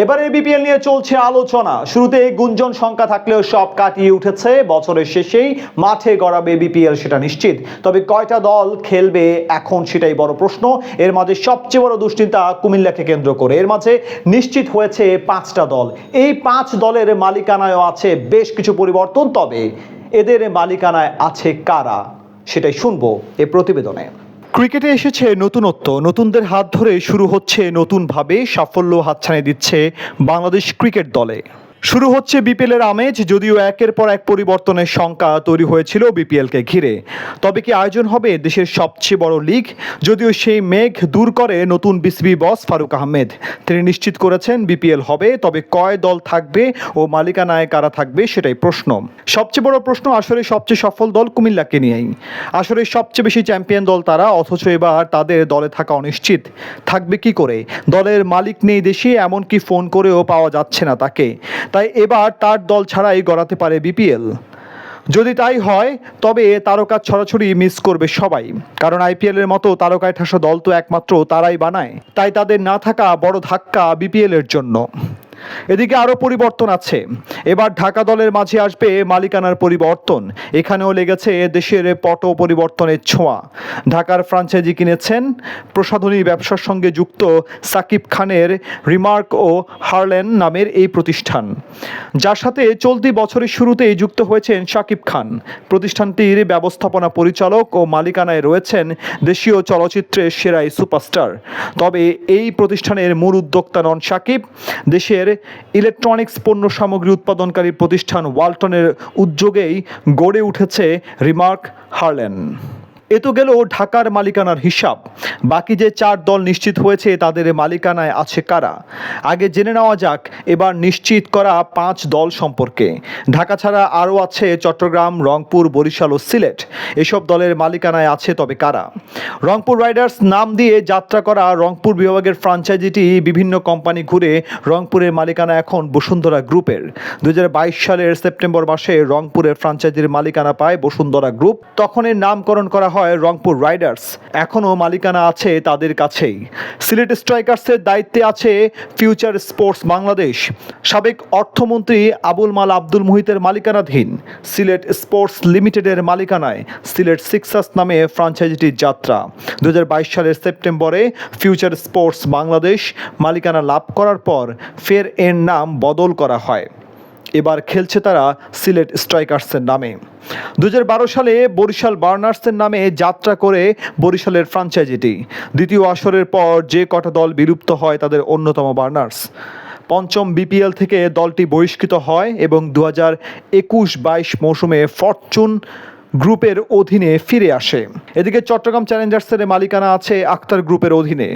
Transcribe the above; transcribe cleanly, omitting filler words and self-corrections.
এবারে বিপিএল নিয়ে চলছে আলোচনা। শুরুতে গুঞ্জন সংখ্যা থাকলেও সব কাটিয়ে উঠেছে। বছরের শেষেই মাঠে গড়াবে বিপিএল সেটা নিশ্চিত, তবে কয়টা দল খেলবে এখন সেটাই বড় প্রশ্ন। এর মাঝে সবচেয়ে বড় দুশ্চিন্তা কুমিল্লাকে কেন্দ্র করে। এর মাঝে নিশ্চিত হয়েছে 5টা দল। এই 5 দলের মালিকানায়ও আছে বেশ কিছু পরিবর্তন, তবে এদের মালিকানায় আছে কারা সেটাই শুনবো এ প্রতিবেদনে। ক্রিকেটে এসেছে নতুনত্ব, নতুনদের হাত ধরে শুরু হচ্ছে নতুনভাবে সাফল্য হাতছানি দিচ্ছে বাংলাদেশ ক্রিকেট দলে। শুরু হচ্ছে বিপিএলের আমেজ, যদিও একের পর এক পরিবর্তনের শঙ্কা তৈরি হয়েছিল বিপিএলকে ঘিরে। তবে কি আয়োজন হবে দেশের সবচেয়ে বড় লিগ? যদিও সেই মেঘ দূর করে নতুন বিসিবি বস ফারুক আহমেদ। তিনি নিশ্চিত করেছেন বিপিএল হবে, তবে কয় দল থাকবে ও মালিকানায় কারা থাকবে সেটাই প্রশ্ন। সবচেয়ে বড় প্রশ্ন আসলে সবচেয়ে সফল দল কুমিল্লাকে নিয়েই। আসলে সবচেয়ে বেশি চ্যাম্পিয়ন দল তারা, অথচ এবার তাদের দলে থাকা অনিশ্চিত। থাকবে কি করে? দলের মালিক নেই দেশে, এমনকি ফোন করেও পাওয়া যাচ্ছে না তাকে। তাই এবার তার দল ছাড়াই গড়াতে পারে বিপিএল। যদি তাই হয় তবে তারকা ছড়াছড়ি মিস করবে সবাই, কারণ আইপিএলের মতো তারকায় ঠাসা দল তো একমাত্র তারাই বানায়। তাই তাদের না থাকা বড় ধাক্কা বিপিএলের জন্য। এদিকে আরও পরিবর্তন আছে। এবার ঢাকা দলের মাঝে আসবে মালিকানার পরিবর্তন। এখানেও লেগেছে দেশের পট পরিবর্তনের ছোঁয়া। ঢাকার ফ্রাঞ্চাইজি কিনেছেন প্রসাধনী ব্যবসার সঙ্গে যুক্ত সাকিব খানের রিমার্ক ও হারলেন নামের এই প্রতিষ্ঠান, যার সাথে চলতি বছরের শুরুতেই যুক্ত হয়েছেন সাকিব খান। প্রতিষ্ঠানটির ব্যবস্থাপনা পরিচালক ও মালিকানায় রয়েছেন দেশীয় চলচ্চিত্রের সেরা এই সুপারস্টার। তবে এই প্রতিষ্ঠানের মূল উদ্যোক্তা নন সাকিব। দেশের ইলেকট্রনিক্স পণ্য সামগ্রী উৎপাদনকারী প্রতিষ্ঠান ওয়ালটনের উদ্যোগেই গড়ে উঠেছে রিমার্ক হারলেন। এ তো গেল ঢাকার মালিকানার হিসাব। বাকি যে 4 দল নিশ্চিত হয়েছে তাদের মালিকানায় আছে কারা, আগে জেনে নেওয়া যাক এবার নিশ্চিত করা 5 দল সম্পর্কে। ঢাকা ছাড়া আরও আছে চট্টগ্রাম, রংপুর, বরিশাল ও সিলেট। এসব দলের মালিকানায় আছে তবে কারা? রংপুর রাইডার্স নাম দিয়ে যাত্রা করা রংপুর বিভাগের ফ্রাঞ্চাইজিটি বিভিন্ন কোম্পানি ঘুরে রংপুরের মালিকানা এখন বসুন্ধরা গ্রুপের। 2022 সালের সেপ্টেম্বর মাসে রংপুরের ফ্রাঞ্চাইজির মালিকানা পায় বসুন্ধরা গ্রুপ। তখন এর নামকরণ করা হয় রংপুর রাইডার্স। এখনও মালিকানা আছে তাদের কাছেই। সিলেট স্ট্রাইকার্সের দায়িত্বে আছে ফিউচার স্পোর্টস বাংলাদেশ, সাবেক অর্থমন্ত্রী আবুল মাল আব্দুল মুহিতের মালিকানাধীন। সিলেট স্পোর্টস লিমিটেডের মালিকানায় সিলেট সিক্সার্স নামে ফ্রাঞ্চাইজিটির যাত্রা। 2022 সালের সেপ্টেম্বরে ফিউচার স্পোর্টস বাংলাদেশ মালিকানা লাভ করার পর ফের এর নাম বদল করা হয়। এবার খেলছে তারা সিলেট স্ট্রাইকার্সের নামে। 2012 সালে বরিশাল বার্নার্সের নামে যাত্রা করে বরিশালের ফ্রাঞ্চাইজিটি। দ্বিতীয় আসরের পর যে কটা দল বিলুপ্ত হয় তাদের অন্যতম বার্নার্স। পঞ্চম বিপিএল থেকে দলটি বহিষ্কৃত হয় এবং 2021-22 মৌসুমে ফরচুন গ্রুপের অধীনে ফিরে আসে। এদিকে চট্টগ্রাম চ্যালেঞ্জার্সের মালিকানা আছে আক্তার গ্রুপের অধীনে।